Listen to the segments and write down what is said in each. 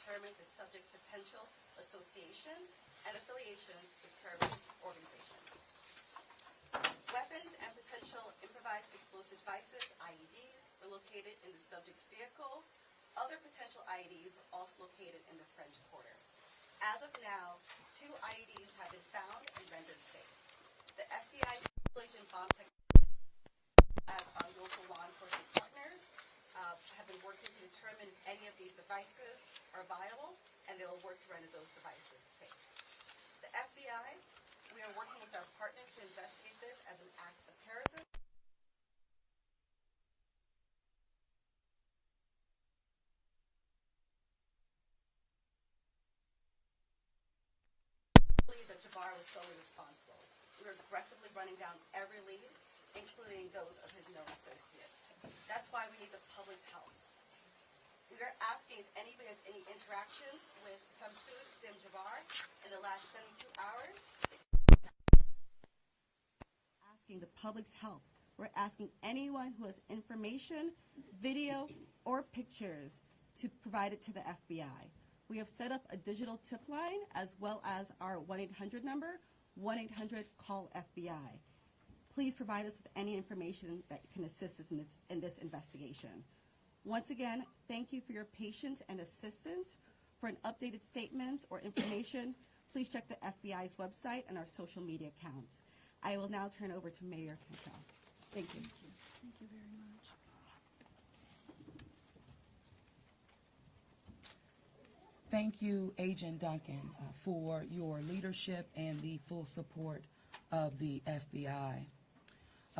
determine the subject's potential associations and affiliations with terrorist organizations. Weapons and potential improvised explosive devices, IEDs, were located in the subject's vehicle. Other potential IEDs were also located in the French Quarter. As of now, 2 IEDs have been found and rendered safe. The FBI's Collision Bomb Technology, as our local law enforcement partners, have been working to determine if any of these devices are viable, and they will work to render those devices safe. The FBI, we are working with our partners to investigate this as an act of terrorism. I believe that Jabbar was solely responsible. We are aggressively running down every lead, including those of his known associates. That's why we need the public's help. We are asking if anybody has any interactions with Samsud Dim Jabbar in the last 72 hours. Asking the public's help. We're asking anyone who has information, video, or pictures to provide it to the FBI. We have set up a digital tip line as well as our 1-800 number, 1-800-CALL-FBI. Please provide us with any information that can assist us in this investigation. Once again, thank you for your patience and assistance. For an updated statements or information, please check the FBI's website and our social media accounts. I will now turn over to Mayor Cantrell. Thank you. Thank you very much. Thank you, Agent Duncan, for your leadership and the full support of the FBI.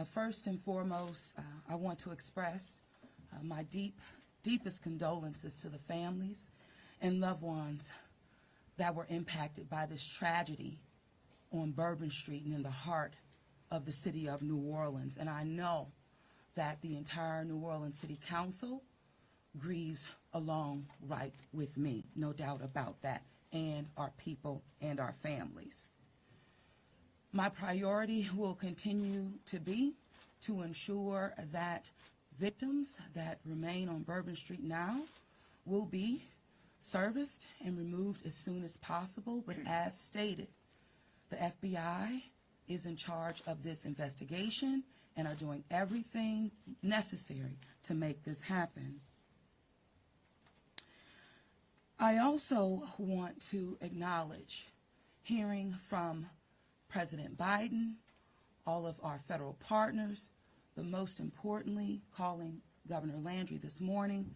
First and foremost, I want to express my deepest condolences to the families and loved ones that were impacted by this tragedy on Bourbon Street and in the heart of the city of New Orleans. And I know that the entire New Orleans City Council grieves along right with me, no doubt about that, and our people and our families. My priority will continue to be to ensure that victims that remain on Bourbon Street now will be serviced and removed as soon as possible. But as stated, the FBI is in charge of this investigation and are doing everything necessary to make this happen. I also want to acknowledge hearing from President Biden, all of our federal partners, but most importantly, calling Governor Landry this morning,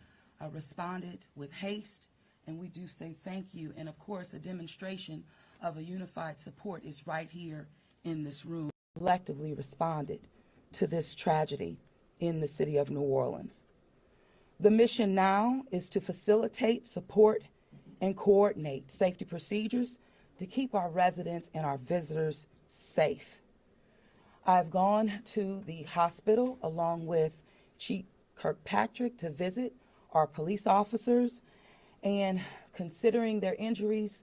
responded with haste, and we do say thank you. And of course, a demonstration of a unified support is right here in this room. Collectively responded to this tragedy in the city of New Orleans. The mission now is to facilitate, support, and coordinate safety procedures to keep our residents and our visitors safe. I've gone to the hospital along with Chief Kirkpatrick to visit our police officers, and considering their injuries,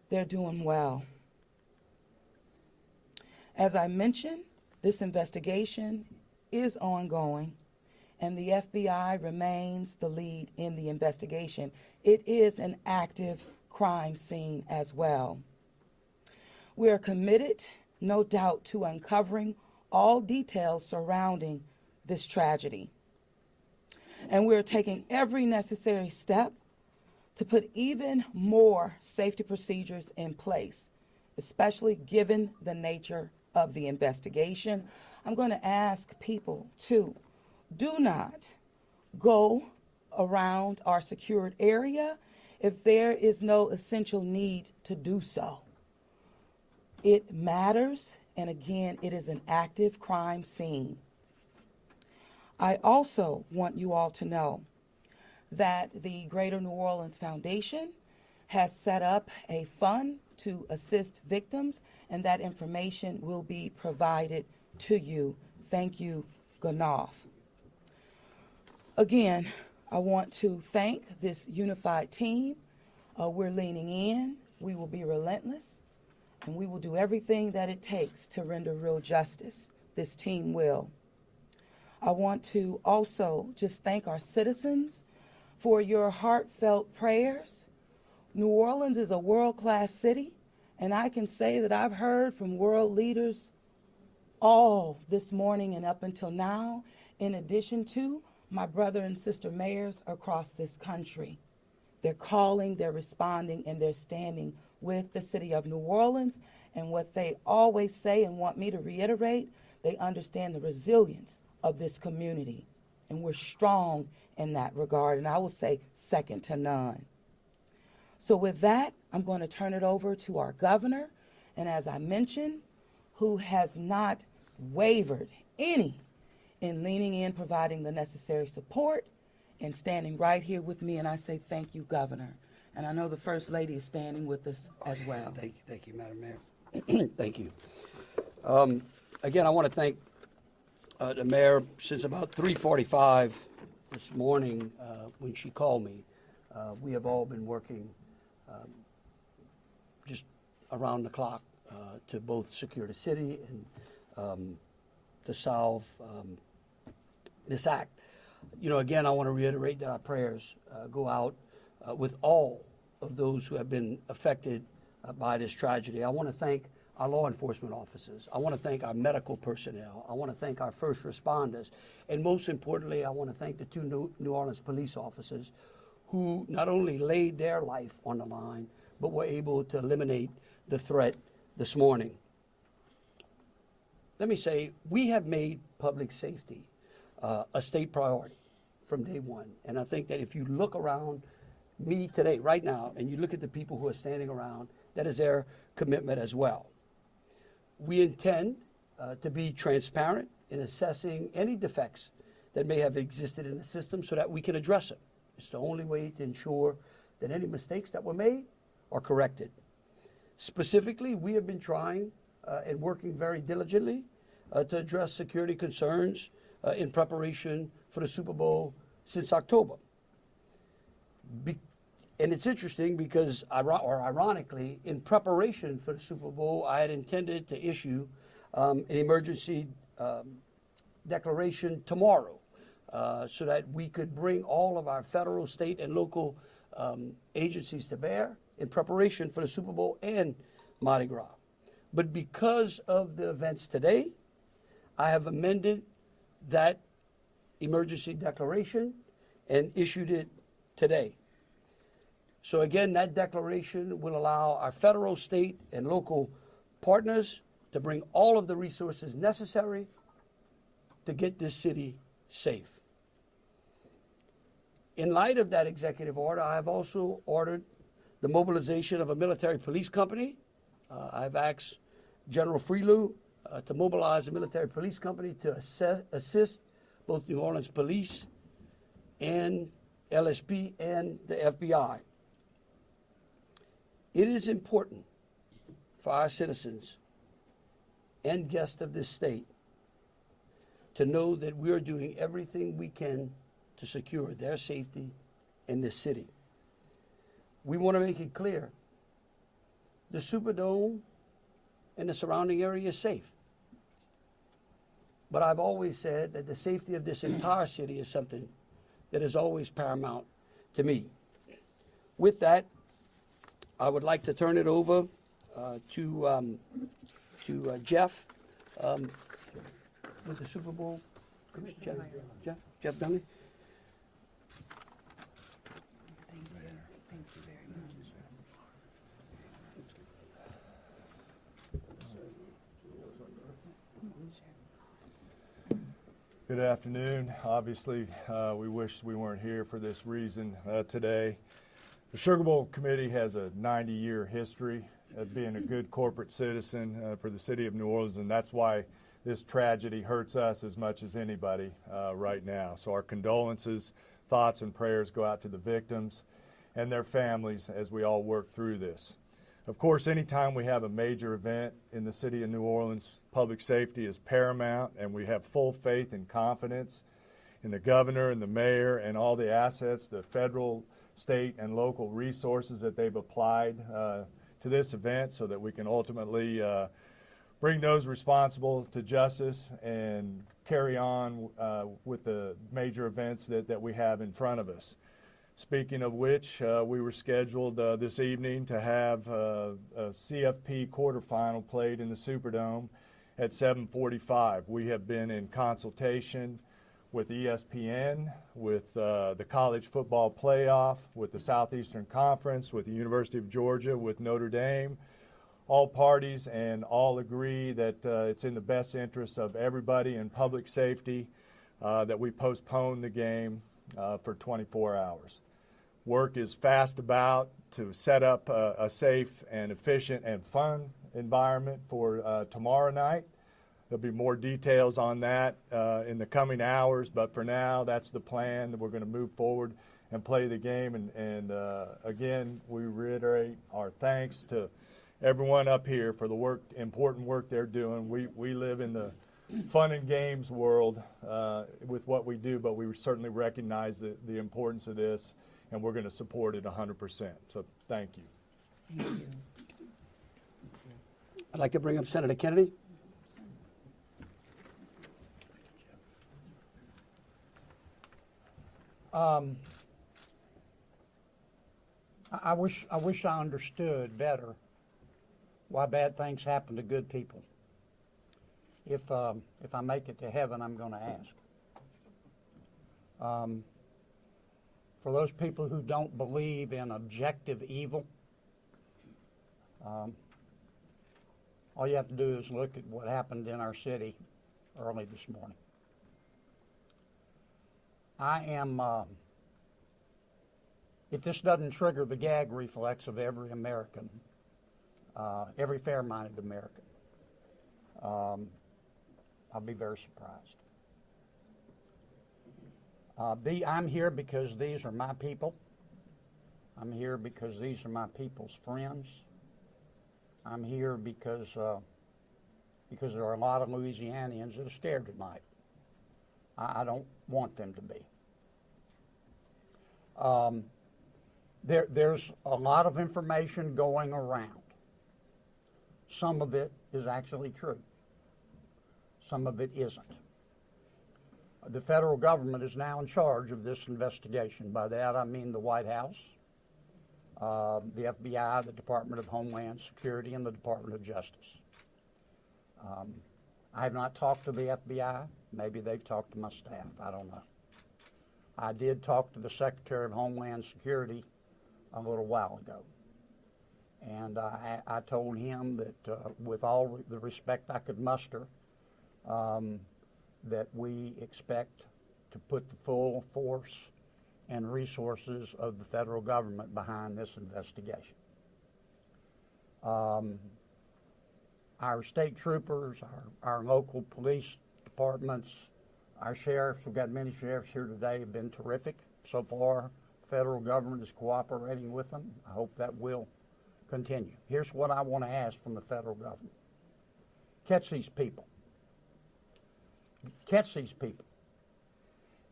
they're doing well. As I mentioned, this investigation is ongoing, and the FBI remains the lead in the investigation. It is an active crime scene as well. We are committed, no doubt, to uncovering all details surrounding this tragedy. And we're taking every necessary step to put even more safety procedures in place, especially given the nature of the investigation. I'm going to ask people to do not go around our secured area if there is no essential need to do so. It matters, and again, it is an active crime scene. I also want you all to know that the Greater New Orleans Foundation has set up a fund to assist victims, and that information will be provided to you. Thank you, Ganoff. Again, I want to thank this unified team. We're leaning in. We will be relentless, and we will do everything that it takes to render real justice. This team will. I want to also just thank our citizens for your heartfelt prayers, New Orleans is a world-class city, and I can say that I've heard from world leaders all this morning and up until now, in addition to my brother and sister mayors across this country. They're calling, they're responding, and they're standing with the city of New Orleans. And what they always say and want me to reiterate, they understand the resilience of this community. And we're strong in that regard, and I will say second to none. So with that, I'm going to turn it over to our governor, and as I mentioned, who has not wavered any in leaning in, providing the necessary support, and standing right here with me. And I say thank you, Governor. And I know the First Lady is standing with us as well. Thank you, Madam Mayor. Thank you. Again, I want to thank the mayor. Since about 3:45 this morning, when she called me, we have all been working just around the clock to both secure the city and to solve this act. You know, again, I want to reiterate that our prayers go out with all of those who have been affected by this tragedy. I want to thank our law enforcement officers. I want to thank our medical personnel. I want to thank our first responders. And most importantly, I want to thank the two New Orleans police officers who not only laid their life on the line, but were able to eliminate the threat this morning. Let me say, we have made public safety a state priority from day one. And I think that if you look around me today, right now, and you look at the people who are standing around, that is their commitment as well. We intend to be transparent in assessing any defects that may have existed in the system so that we can address it. It's the only way to ensure that any mistakes that were made are corrected. Specifically, we have been trying and working very diligently to address security concerns in preparation for the Super Bowl since October. And it's interesting because, ironically, in preparation for the Super Bowl, I had intended to issue an emergency declaration tomorrow so that we could bring all of our federal, state, and local agencies to bear in preparation for the Super Bowl and Mardi Gras. But because of the events today, I have amended that emergency declaration and issued it today. So again, that declaration will allow our federal, state, and local partners to bring all of the resources necessary to get this city safe. In light of that executive order, I have also ordered the mobilization of a military police company. I've asked General Freelou to mobilize a military police company to assist both New Orleans Police and LSP and the FBI. It is important for our citizens and guests of this state to know that we are doing everything we can to secure their safety in this city. We want to make it clear the Superdome and the surrounding area is safe. But I've always said that the safety of this entire city is something that is always paramount to me. With that, I would like to turn it over to Jeff with the Super Bowl. Jeff Dunley. Thank you very much. Good afternoon. Obviously, we wish we weren't here for this reason today. The Sugar Bowl Committee has a 90-year history of being a good corporate citizen for the city of New Orleans, and that's why this tragedy hurts us as much as anybody right now. So our condolences, thoughts, and prayers go out to the victims and their families as we all work through this. Of course, anytime we have a major event in the city of New Orleans, public safety is paramount, and we have full faith and confidence in the governor and the mayor and all the assets, the federal, state, and local resources that they've applied to this event so that we can ultimately bring those responsible to justice and carry on with the major events that we have in front of us. Speaking of which, we were scheduled this evening to have a CFP quarterfinal played in the Superdome at 7:45. We have been in consultation with ESPN, with the College Football Playoff, with the Southeastern Conference, with the University of Georgia, with Notre Dame, all parties, and all agree that it's in the best interest of everybody and public safety that we postpone the game for 24 hours. Work is fast about to set up a safe and efficient and fun environment for tomorrow night. There'll be more details on that in the coming hours, but for now, that's the plan, that we're going to move forward and play the game. And again, we reiterate our thanks to everyone up here for the important work they're doing. We live in the fun and games world with what we do, but we certainly recognize the importance of this, and we're going to support it 100%. So thank you. Thank you. I'd like to bring up Senator Kennedy. I wish I understood better why bad things happen to good people. If I make it to heaven, I'm going to ask. For those people who don't believe in objective evil, all you have to do is look at what happened in our city early this morning. I am, if this doesn't trigger the gag reflex of every American, every fair-minded American, I'll be very surprised. I'm here because these are my people. I'm here because these are my people's friends. I'm here because there are a lot of Louisianians that are scared tonight. I don't want them to be. There's a lot of information going around. Some of it is actually true. Some of it isn't. The federal government is now in charge of this investigation. By that I mean the White House, the FBI, the Department of Homeland Security, and the Department of Justice. I have not talked to the FBI. Maybe they've talked to my staff. I don't know. I did talk to the Secretary of Homeland Security a little while ago. And I told him that with all the respect I could muster, that we expect to put the full force and resources of the federal government behind this investigation. Our state troopers, our local police departments, our sheriffs, we've got many sheriffs here today, have been terrific so far. The federal government is cooperating with them. I hope that will continue. Here's what I want to ask from the federal government. Catch these people. Catch these people.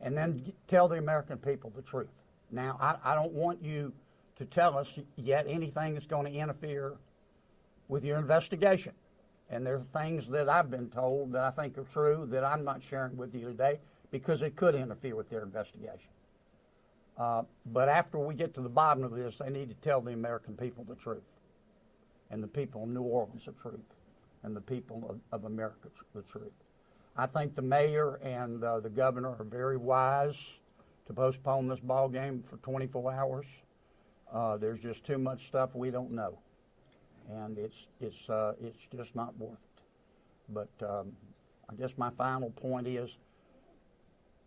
And then tell the American people the truth. Now, I don't want you to tell us yet anything that's going to interfere with your investigation. And there are things that I've been told that I think are true that I'm not sharing with you today because it could interfere with their investigation. But after we get to the bottom of this, they need to tell the American people the truth, and the people of New Orleans the truth, and the people of America the truth. I think the mayor and the governor are very wise to postpone this ball game for 24 hours. There's just too much stuff we don't know, and it's just not worth it. But I guess my final point is,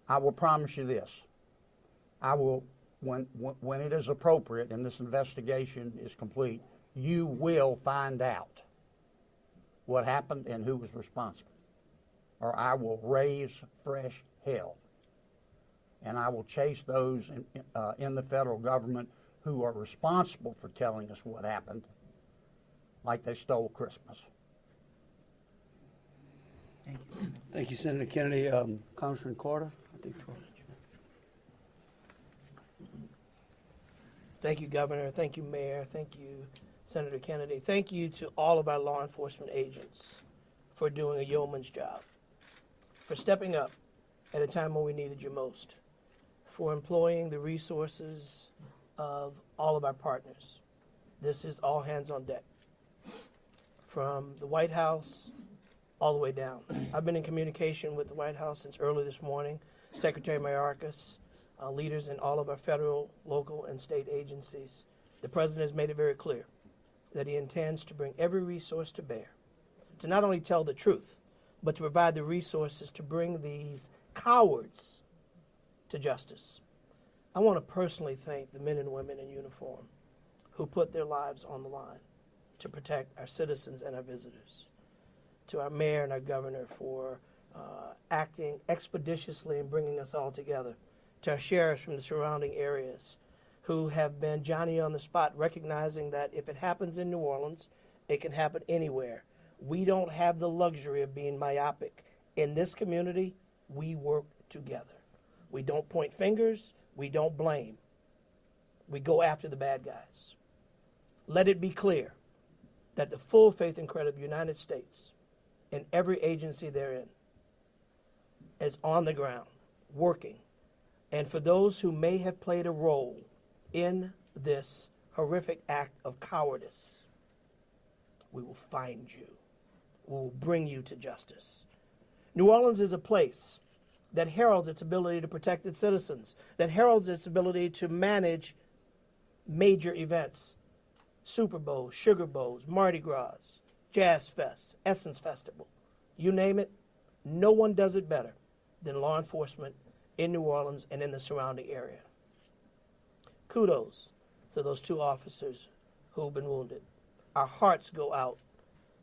I will promise you this: I will, when it is appropriate and this investigation is complete, you will find out what happened and who was responsible. Or I will raise fresh hell. And I will chase those in the federal government who are responsible for telling us what happened, like they stole Christmas. Thank you, Senator. Thank you, Senator Kennedy. Congressman Carter, I think 12. Thank you, Governor. Thank you, Mayor. Thank you, Senator Kennedy. Thank you to all of our law enforcement agents for doing a yeoman's job, for stepping up at a time when we needed you most, for employing the resources of all of our partners. This is all hands on deck, from the White House all the way down. I've been in communication with the White House since early this morning. Secretary Mayorkas, leaders in all of our federal, local, and state agencies. The President has made it very clear that he intends to bring every resource to bear to not only tell the truth, but to provide the resources to bring these cowards to justice. I want to personally thank the men and women in uniform who put their lives on the line to protect our citizens and our visitors. To our mayor and our governor for acting expeditiously and bringing us all together. To our sheriffs from the surrounding areas who have been Johnny on the spot, recognizing that if it happens in New Orleans, it can happen anywhere. We don't have the luxury of being myopic. In this community, we work together. We don't point fingers. We don't blame. We go after the bad guys. Let it be clear that the full faith and credit of the United States and every agency therein is on the ground, working. And for those who may have played a role in this horrific act of cowardice, we will find you. We will bring you to justice. New Orleans is a place that heralds its ability to protect its citizens, that heralds its ability to manage major events. Super Bowls, Sugar Bowls, Mardi Gras, Jazz Fest, Essence Festival. You name it, no one does it better than law enforcement in New Orleans and in the surrounding area. Kudos to those 2 officers who've been wounded. Our hearts go out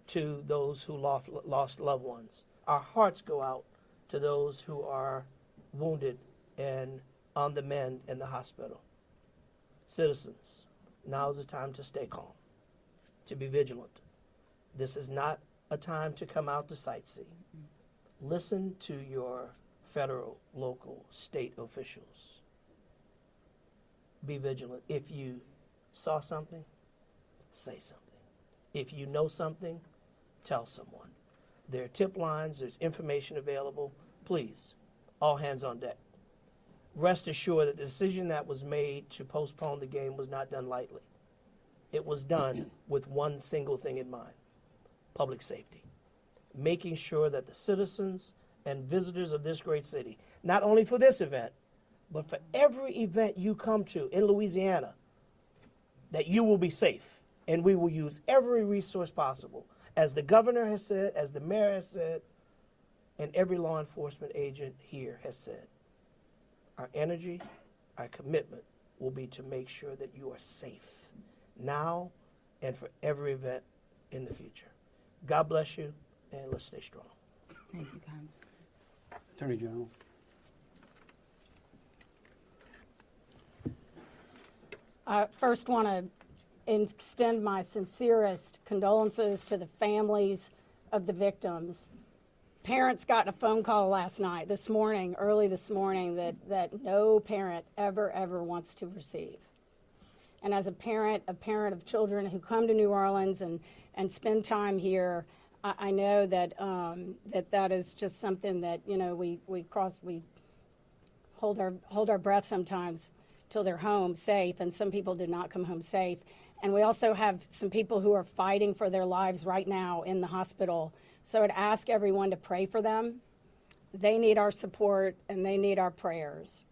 to those who lost loved ones. Our hearts go out to those who are wounded and on the mend in the hospital. Citizens, now is the time to stay calm, to be vigilant. This is not a time to come out to sightsee. Listen to your federal, local, state officials. Be vigilant. If you saw something, say something. If you know something, tell someone. There are tip lines, there's information available. Please, all hands on deck. Rest assured that the decision that was made to postpone the game was not done lightly. It was done with one single thing in mind: public safety. Making sure that the citizens and visitors of this great city, not only for this event, but for every event you come to in Louisiana, that you will be safe. And we will use every resource possible, as the governor has said, as the mayor has said, and every law enforcement agent here has said. Our energy, our commitment will be to make sure that you are safe now and for every event in the future. God bless you, and let's stay strong. Thank you, Congressman. Attorney General. I first want to extend my sincerest condolences to the families of the victims. Parents got a phone call last night, early this morning, that no parent ever wants to receive. And as a parent of children who come to New Orleans and spend time here, I know that that is just something that, you know, we hold our breath sometimes till they're home safe, and some people did not come home safe. And we also have some people who are fighting for their lives right now in the hospital. So I'd ask everyone to pray for them. They need our support and they need our prayers.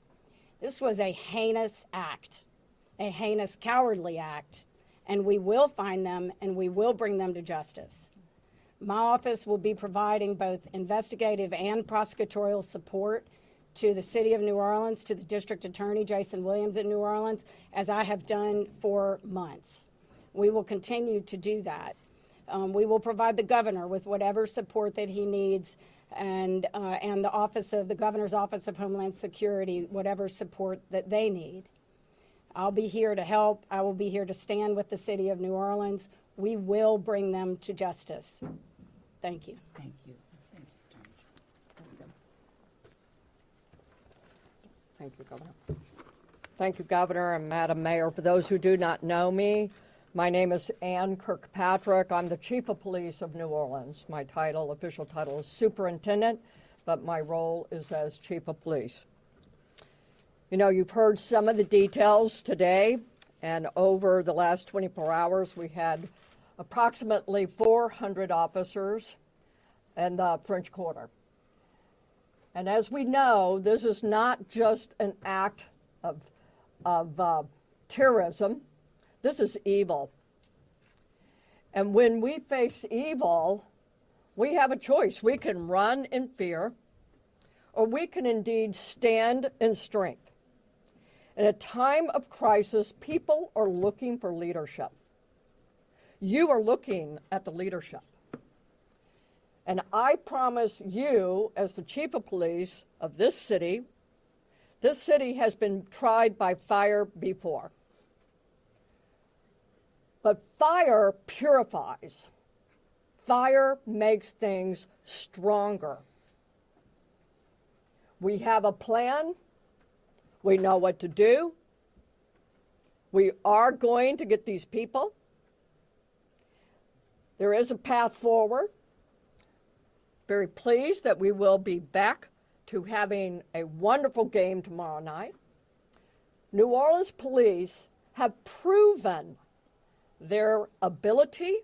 This was a heinous act, a heinous, cowardly act, and we will find them and we will bring them to justice. My office will be providing both investigative and prosecutorial support to the City of New Orleans, to the District Attorney, Jason Williams in New Orleans, as I have done for months. We will continue to do that. We will provide the governor with whatever support that he needs, and the Governor's Office of Homeland Security, whatever support that they need. I'll be here to help. I will be here to stand with the City of New Orleans. We will bring them to justice. Thank you. Thank you. Thank you, Governor. Thank you, Governor and Madam Mayor. For those who do not know me, my name is Ann Kirkpatrick. I'm the Chief of Police of New Orleans. My official title is Superintendent, but my role is as Chief of Police. You know, you've heard some of the details today, and over the last 24 hours, we had approximately 400 officers in the French Quarter. And as we know, this is not just an act of terrorism. This is evil. And when we face evil, we have a choice. We can run in fear, or we can indeed stand in strength. In a time of crisis, people are looking for leadership. You are looking at the leadership. And I promise you, as the chief of police of this city has been tried by fire before. But fire purifies. Fire makes things stronger. We have a plan. We know what to do. We are going to get these people. There is a path forward. Very pleased that we will be back to having a wonderful game tomorrow night. New Orleans police have proven their ability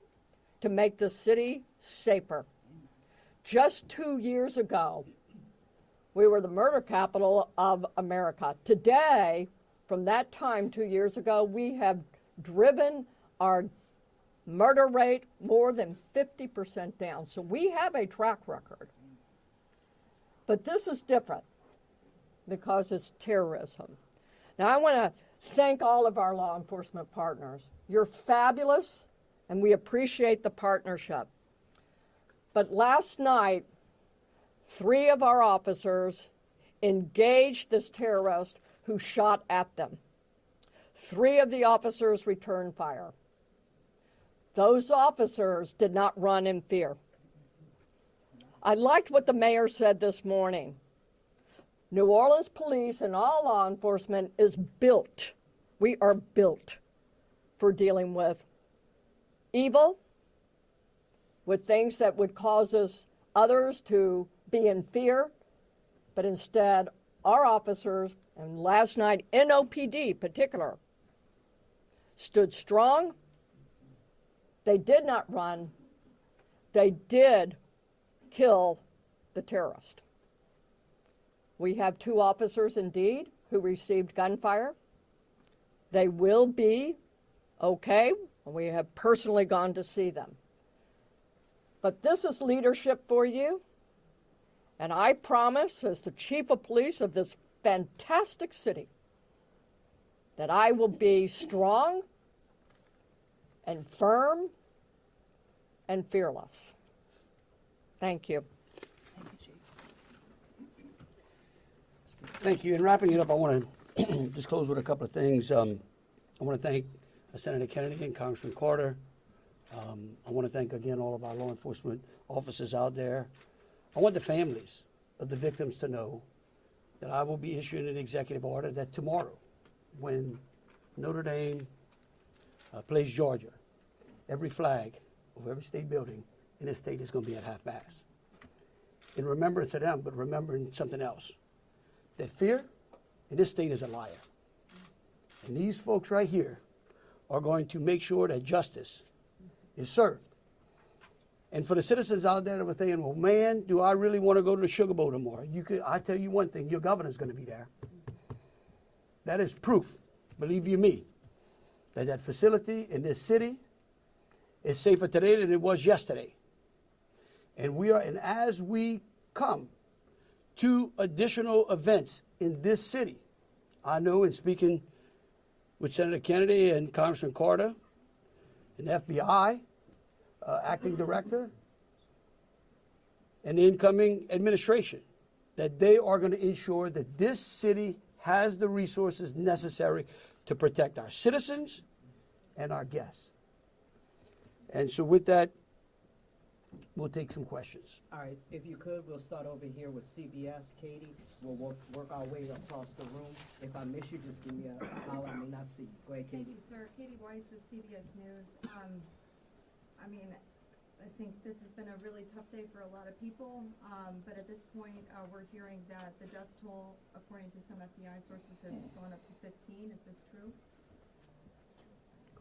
to make the city safer. Just 2 years ago, we were the murder capital of America. Today, from that time 2 years ago, we have driven our murder rate more than 50% down. So we have a track record. But this is different because it's terrorism. Now, I want to thank all of our law enforcement partners. You're fabulous, and we appreciate the partnership. But last night, 3 of our officers engaged this terrorist who shot at them. 3 of the officers returned fire. Those officers did not run in fear. I liked what the mayor said this morning. New Orleans police and all law enforcement is built. We are built for dealing with evil, with things that would cause others to be in fear, but instead our officers, and last night NOPD particular, stood strong. They did not run. They did kill the terrorist. We have 2 officers indeed who received gunfire. They will be okay. We have personally gone to see them. But this is leadership for you. And I promise, as the chief of police of this fantastic city, that I will be strong and firm and fearless. Thank you. Thank you. In wrapping it up, I want to just close with a couple of things. I want to thank Senator Kennedy and Congressman Carter. I want to thank again all of our law enforcement officers out there. I want the families of the victims to know that I will be issuing an executive order that tomorrow, when Notre Dame plays Georgia, every flag of every state building in this state is going to be at half-mast. In remembrance of them, but remembering something else. That fear in this state is a liar. And these folks right here are going to make sure that justice is served. And for the citizens out there that were thinking, well, man, do I really want to go to the Sugar Bowl tomorrow? I tell you one thing, your governor's going to be there. That is proof, believe you me, that that facility in this city is safer today than it was yesterday. And as we come to additional events in this city, I know in speaking with Senator Kennedy and Congressman Carter, and FBI acting director, and the incoming administration, that they are going to ensure that this city has the resources necessary to protect our citizens and our guests. And so with that, we'll take some questions. All right, if you could, we'll start over here with CBS. Katie, we'll work our way across the room. If I miss you, just give me a holler. I may not see you. Go ahead, Katie. Thank you, sir. Katie Weiss with CBS News. I mean, I think this has been a really tough day for a lot of people, but at this point, we're hearing that the death toll, according to some FBI sources, has gone up to 15. Is this true?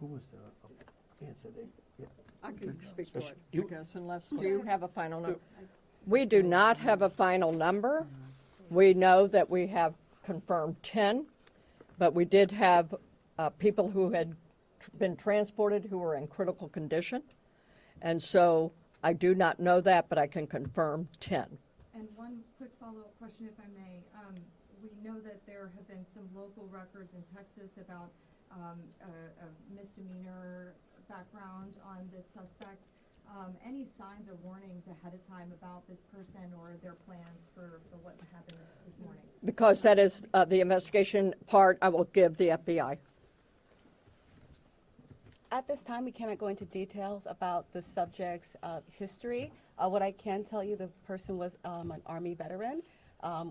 Who was the answer there? Yeah. I can speak for it, You- I guess, unless, do you have a final number? We do not have a final number. We know that we have confirmed 10, but we did have people who had been transported who were in critical condition. And so I do not know that, but I can confirm 10. And one quick follow-up question, if I may. We know that there have been some local records in Texas about a misdemeanor background on this suspect. Any signs or warnings ahead of time about this person or their plans for what happened this morning? Because that is the investigation part, I will give the FBI. At this time, we cannot go into details about the subject's history. What I can tell you, the person was an Army veteran.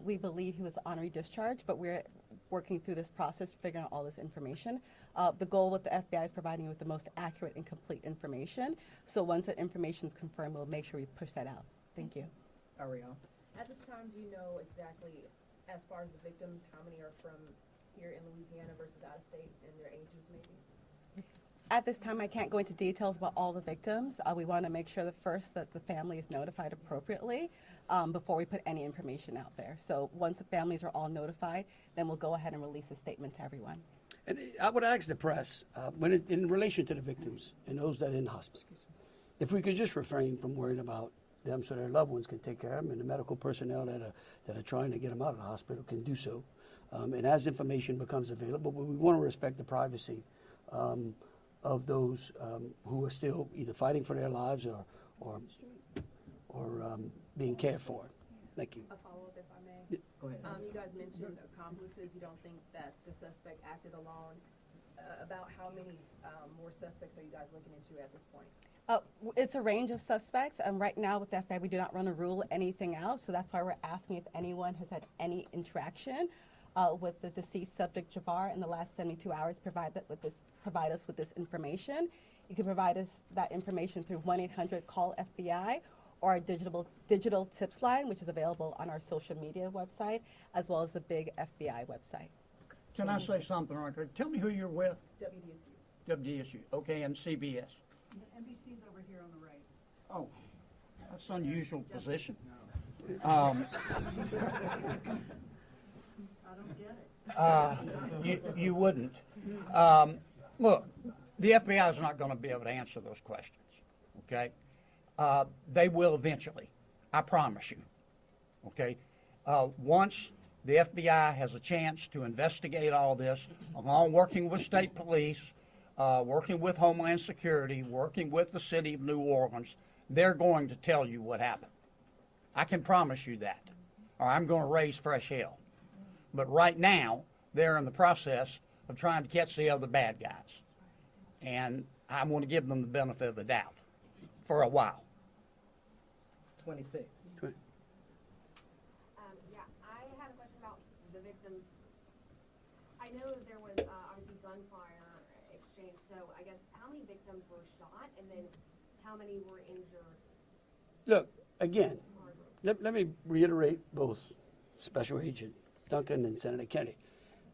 We believe he was honorary discharge, but we're working through this process, figuring out all this information. The goal with the FBI is providing you with the most accurate and complete information. So once that information is confirmed, we'll make sure we push that out. Thank you. Ariel? At this time, do you know exactly, as far as the victims, how many are from here in Louisiana versus out of state and their ages maybe? At this time, I can't go into details about all the victims. We want to make sure that first that the family is notified appropriately before we put any information out there. So once the families are all notified, then we'll go ahead and release a statement to everyone. And I would ask the press, in relation to the victims and those that are in hospital, if we could just refrain from worrying about them so their loved ones can take care of them and the medical personnel that are trying to get them out of the hospital can do so. And as information becomes available, but we want to respect the privacy of those who are still either fighting for their lives or being cared for. Thank you. A follow-up, if I may. Go ahead. You guys mentioned accomplices. You don't think that the suspect acted alone. About how many more suspects are you guys looking into at this point? It's a range of suspects. Right now with the FBI, we do not want to rule anything out, so that's why we're asking if anyone has had any interaction with the deceased subject Jabbar in the last 72 hours. Provide us with this information. You can provide us that information through 1-800-CALL-FBI or our digital tips line, which is available on our social media website, as well as the big FBI website. Can I say something right quick? Tell me who you're with. WDSU. WDSU, okay, and CBS. NBC's over here on the right. Oh, that's an unusual position. I don't get it. You wouldn't. Look, the FBI is not going to be able to answer those questions, okay? They will eventually, I promise you, okay? Once the FBI has a chance to investigate all this, along working with state police, working with Homeland Security, working with the city of New Orleans, they're going to tell you what happened. I can promise you that, or I'm going to raise fresh hell. But right now, they're in the process of trying to catch the other bad guys. And I want to give them the benefit of the doubt for a while. 26. Yeah, I had a question about the victims. I know that there was obviously gunfire exchange, so I guess how many victims were shot and then how many were injured? Look, again, let me reiterate both Special Agent Duncan and Senator Kennedy.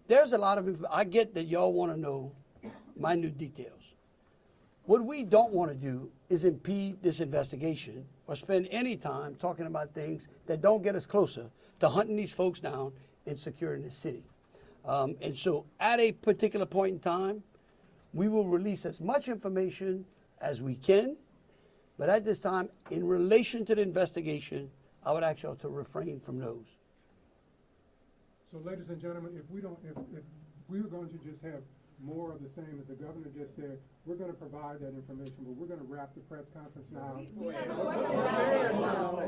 There's a lot of, I get that y'all want to know minute details. What we don't want to do is impede this investigation or spend any time talking about things that don't get us closer to hunting these folks down and securing the city. And so at a particular point in time, we will release as much information as we can. But at this time, in relation to the investigation, I would ask y'all to refrain from those. So, ladies and gentlemen, if we were going to just have more of the same as the governor just said, we're going to provide that information, but we're going to wrap the press conference now. Hold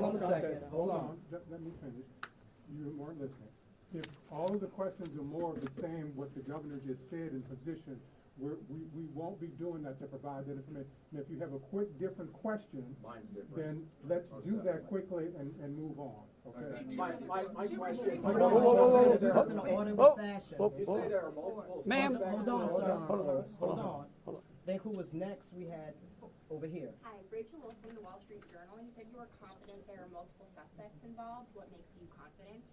on a second. Hold on. Let me finish. You weren't listening. If all of the questions are more of the same, what the governor just said in position, we won't be doing that to provide that information. And if you have a quick, different question, then let's do that quickly and move on. Okay. My question. Ma'am. Hold on, sir. Hold on. Then who was next? We had over here. Hi, Rachel Wolf from the Wall Street Journal. You said you were confident there are multiple suspects involved. What makes you confident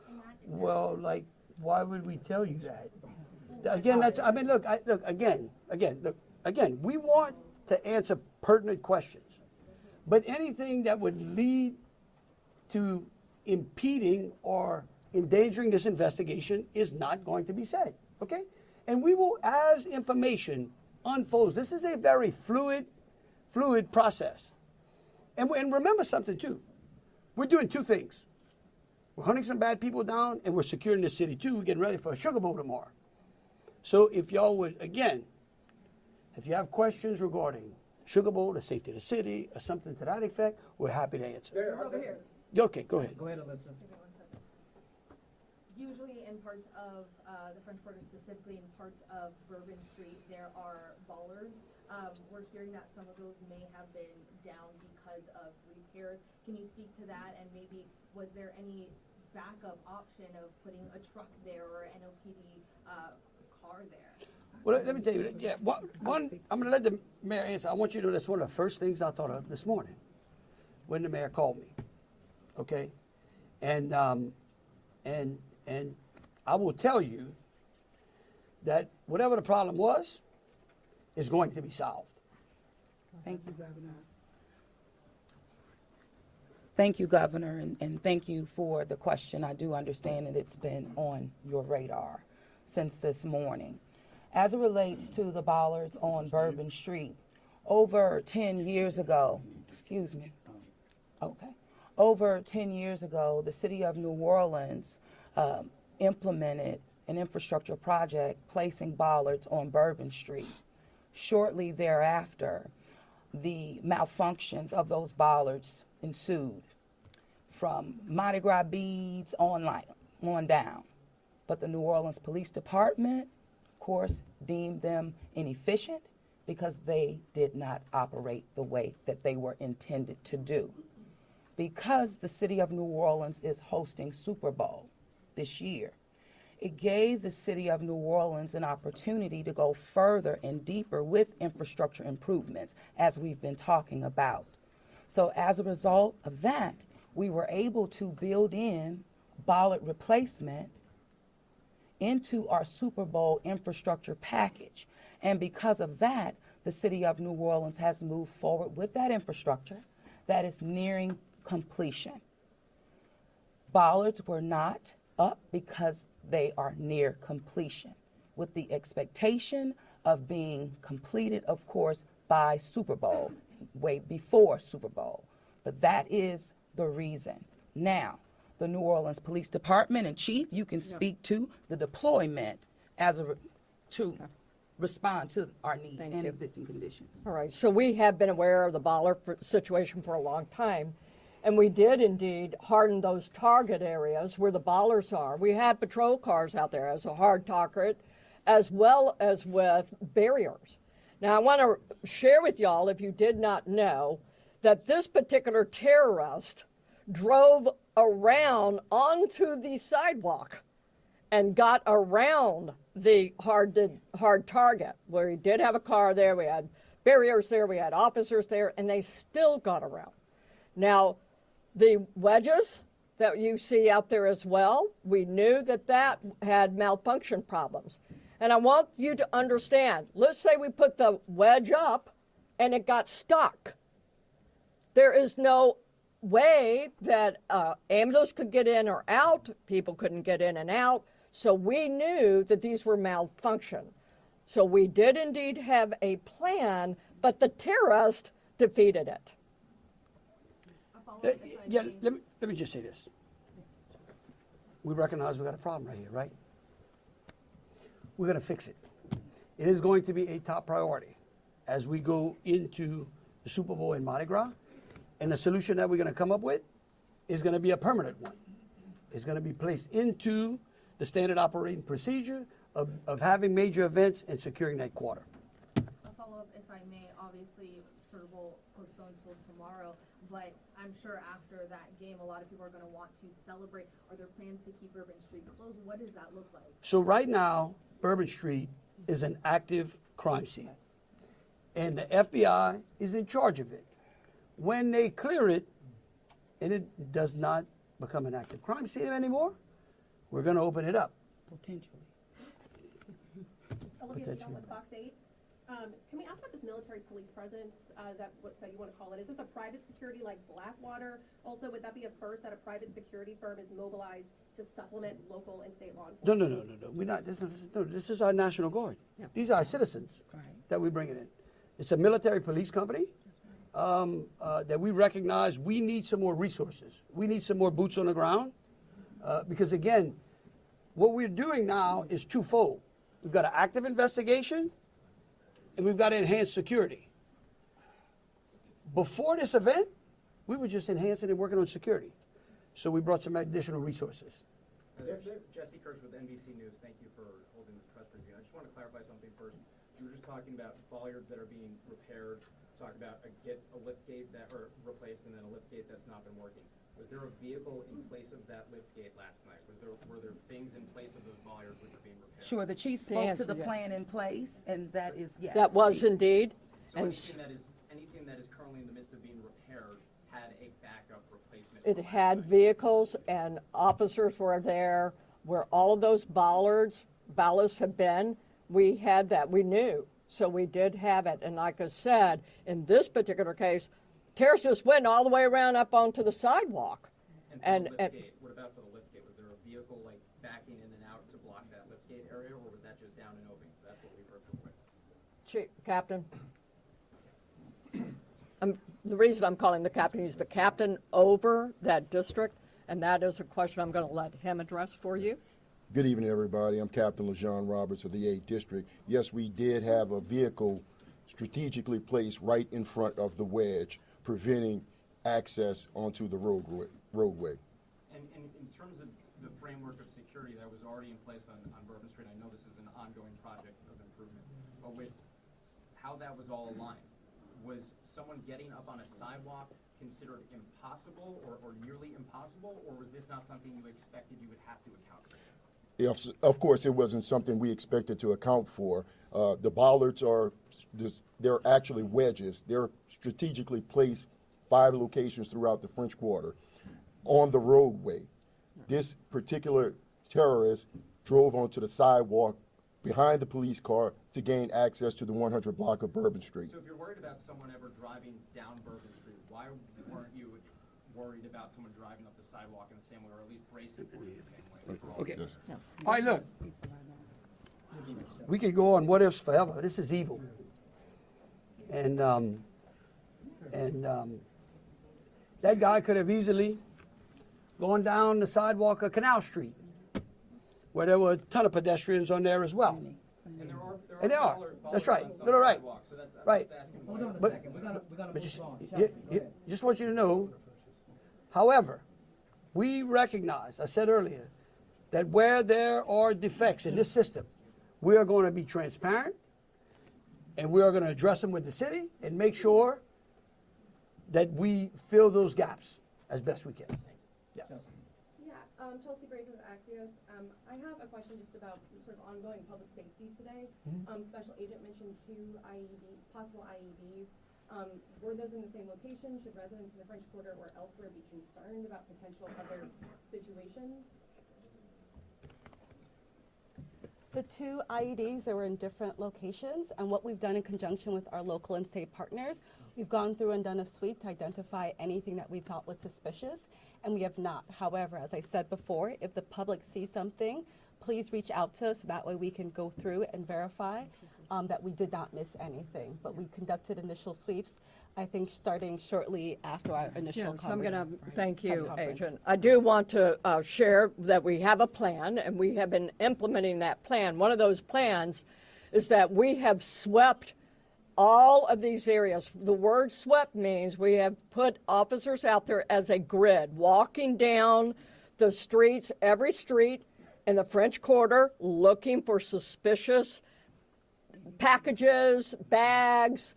in that? Well, like, why would we tell you that? Again, that's, I mean, look, again, we want to answer pertinent questions. But anything that would lead to impeding or endangering this investigation is not going to be said, okay? And we will, as information unfolds, this is a very fluid process. And remember something too, we're doing two things. We're hunting some bad people down and we're securing the city too. We're getting ready for a Sugar Bowl tomorrow. So if y'all would, again, if you have questions regarding Sugar Bowl, the safety of the city, or something to that effect, we're happy to answer. Over here. Okay, go ahead. Go ahead, Alyssa. Usually in parts of the French Quarter, specifically in parts of Bourbon Street, there are bollards. We're hearing that some of those may have been down because of repairs. Can you speak to that? And maybe was there any backup option of putting a truck there or an NOPD car there? Well, let me tell you, yeah, one, I'm going to let the mayor answer. I want you to know that's one of the first things I thought of this morning when the mayor called me, okay? And I will tell you that whatever the problem was is going to be solved. Thank you, Governor. Thank you, Governor, and thank you for the question. I do understand that it's been on your radar since this morning. As it relates to the bollards on Bourbon Street, over 10 years ago, over 10 years ago, the city of New Orleans implemented an infrastructure project placing bollards on Bourbon Street. Shortly thereafter, the malfunctions of those bollards ensued from Mardi Gras beads on down. But the New Orleans Police Department, of course, deemed them inefficient because they did not operate the way that they were intended to do. Because the city of New Orleans is hosting Super Bowl this year, it gave the city of New Orleans an opportunity to go further and deeper with infrastructure improvements, as we've been talking about. So as a result of that, we were able to build in bollard replacement into our Super Bowl infrastructure package. And because of that, the city of New Orleans has moved forward with that infrastructure that is nearing completion. Bollards were not up because they are near completion, with the expectation of being completed, of course, by Super Bowl, way before Super Bowl. But that is the reason. Now, the New Orleans Police Department and Chief, you can speak to the deployment to respond to our needs and existing conditions. All right, so we have been aware of the bollard situation for a long time, and we did indeed harden those target areas where the bollards are. We had patrol cars out there as a hard target, as well as with barriers. Now, I want to share with y'all, if you did not know, that this particular terrorist drove around onto the sidewalk and got around the hard target, where he did have a car there, we had barriers there, we had officers there, and they still got around. Now, the wedges that you see out there as well, we knew that that had malfunction problems. And I want you to understand, let's say we put the wedge up and it got stuck. There is no way that ambulance could get in or out, people couldn't get in and out, so we knew that these were malfunction. So we did indeed have a plan, but the terrorist defeated it. Yeah, let me just say this. We recognize we got a problem right here, right? We're going to fix it. It is going to be a top priority as we go into the Super Bowl in Mardi Gras. And the solution that we're going to come up with is going to be a permanent one. It's going to be placed into the standard operating procedure of having major events and securing that quarter. A follow-up, if I may. Obviously, Super Bowl postponed till tomorrow, but I'm sure after that game, a lot of people are going to want to celebrate. Are there plans to keep Bourbon Street closed? What does that look like? So right now, Bourbon Street is an active crime scene. and the FBI is in charge of it. When they clear it, and it does not become an active crime scene anymore, we're going to open it up. Potentially. Olivia Potentially. Young with Fox 8. Can we ask about this military police presence that you want to call it? Is this a private security like Blackwater? Also, would that be a first that a private security firm is mobilized to supplement local and state law enforcement? No. We're not. This is our National Guard. These are our citizens that we bring in. It's a military police company that we recognize we need some more resources. We need some more boots on the ground because, again, what we're doing now is twofold. We've got an active investigation and we've got enhanced security. Before this event, we were just enhancing and working on security. So we brought some additional resources. Jesse Kirsch with NBC News. Thank you for holding this press briefing. I just want to clarify something first. You were just talking about bollards that are being repaired, talk about a lift gate that are replaced and then a lift gate that's not been working. Was there a vehicle in place of that lift gate last night? Were there things in place of those bollards which are being repaired? Sure, the chief spoke to the plan in place, and that is yes. That was indeed. So anything that is currently in the midst of being repaired had a backup replacement? It had vehicles and officers were there where all of those ballasts have been. We had that, we knew, so we did have it. And like I said, in this particular case, terrorists just went all the way around up onto the sidewalk. And what about for the lift gate? Was there a vehicle like backing in and out to block that lift gate area, or was that just down and open? That's what we've heard from witnesses. Captain, the reason I'm calling the captain, he's the captain over that district, and that is a question I'm going to let him address for you. Good evening, everybody. I'm Captain LaJean Roberts of the 8th District. Yes, we did have a vehicle strategically placed right in front of the wedge, preventing access onto the roadway. And in terms of the framework of security that was already in place on Bourbon Street, I know this is an ongoing project of improvement, but with how that was all aligned, was someone getting up on a sidewalk considered impossible or nearly impossible, or was this not something you expected you would have to account for? Of course, it wasn't something we expected to account for. The bollards they're actually wedges. They're strategically placed 5 locations throughout the French Quarter on the roadway. This particular terrorist drove onto the sidewalk behind the police car to gain access to the 100 block of Bourbon Street. So if you're worried about someone ever driving down Bourbon Street, why weren't you worried about someone driving up the sidewalk in the same way, or at least bracing for you the same way? Okay. Yes. All right, look. We could go on what ifs forever. This is evil. And that guy could have easily gone down the sidewalk of Canal Street, where there were a ton of pedestrians on there as well. And there are. That's right. No, right. Right. Hold on a But- second. We gotta But move on. just want you to know, however, we recognize, I said earlier, that where there are defects in this system, we are going to be transparent and we are going to address them with the city and make sure that we fill those gaps as best we can. Yeah. Chelsea Brazen with Axios. I have a question just about sort of ongoing public safety today. Special Agent mentioned 2 possible IEDs. Were those in the same location? Should residents in the French Quarter or elsewhere be concerned about potential other situations? The 2 IEDs, they were in different locations, and what we've done in conjunction with our local and state partners, we've gone through and done a sweep to identify anything that we thought was suspicious, and we have not. However, as I said before, if the public sees something, please reach out to us, so that way we can go through and verify that we did not miss anything. But we conducted initial sweeps, I think, starting shortly after our initial So I'm going to thank you, conference. Agent. I do want to share that we have a plan, and we have been implementing that plan. One of those plans is that we have swept all of these areas. The word swept means we have put officers out there as a grid, walking down the streets, every street in the French Quarter, looking for suspicious packages, bags,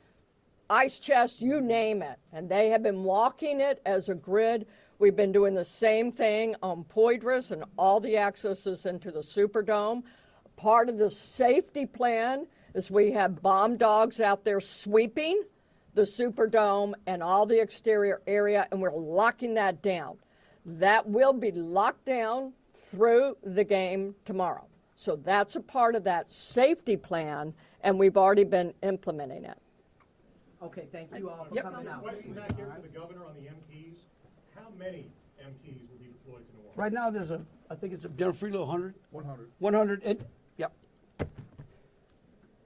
ice chests, you name it. And they have been walking it as a grid. We've been doing the same thing on Poydras and all the accesses into the Superdome. Part of the safety plan is we have bomb dogs out there sweeping the Superdome and all the exterior area, and we're locking that down. That will be locked down through the game tomorrow. So that's a part of that safety plan, and we've already been implementing it. Okay, thank you all for Yep. coming out. Question back here for the governor on the MPs. How many MPs will be deployed to New Orleans? Right now, there's I think it's General Freelo, 100? 100. 100, yep.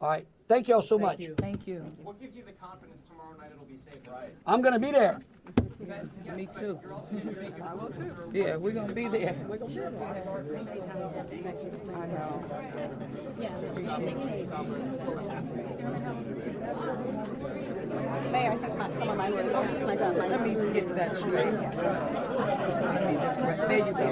All right, thank you all so much. Thank you. What gives you the confidence tomorrow night it'll be safe? Right. I'm gonna be there. Me too. Yeah, we're gonna be there. I know. Mayor, I think some of mine were, I got mine. Let me get that straight. There you go.